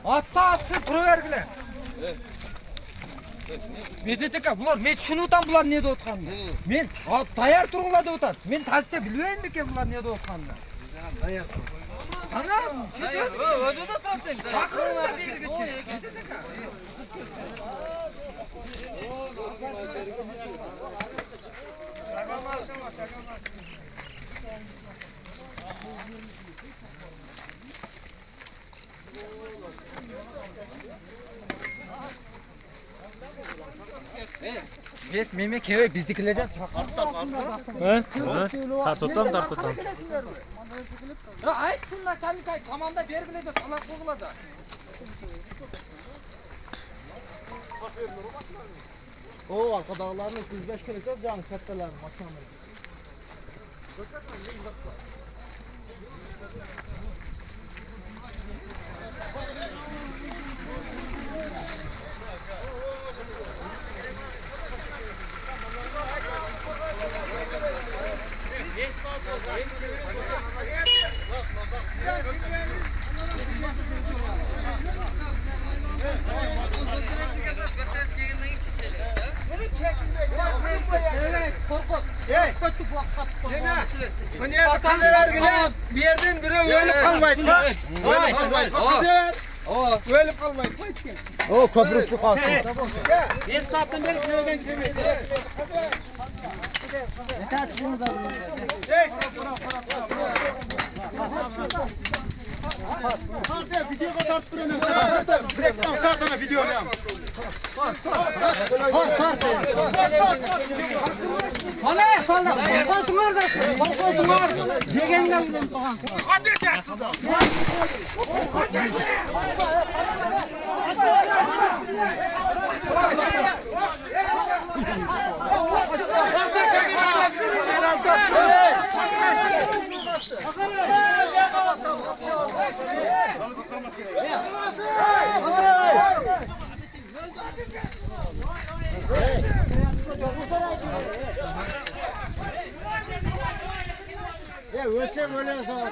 Atsa atsın provergiler. Medeteka bular men tushunuvtam bular ne deyip atkanını. Men tayyor turg'ular deb o'tadi. Men tasdiq bilmayman ekan bular ne deyip atkanını. Tayyor. Ana, o'zida turibdi. Chaqiringlar berigacha. Medeteka. Yes, meme keve bizdekilerden Tartutam. Ya aytsınlar Çalıkay komanda bergilerde talak qo'g'iladi. O arkadağlarını 35 kere çok canı kattalar maşallah. Bir yerden biri ölüp kalmaydı. Ölüp kalmaydı. O köprü kalsın. Bir saatten beri köyden kömür. Video tartıştırın. Kartana video ne? Hala salla. Korksunlar da. Korksunlar. Jegenden bilen to'g'an. Hadi jaksın. Ya ölsem öyle zaman.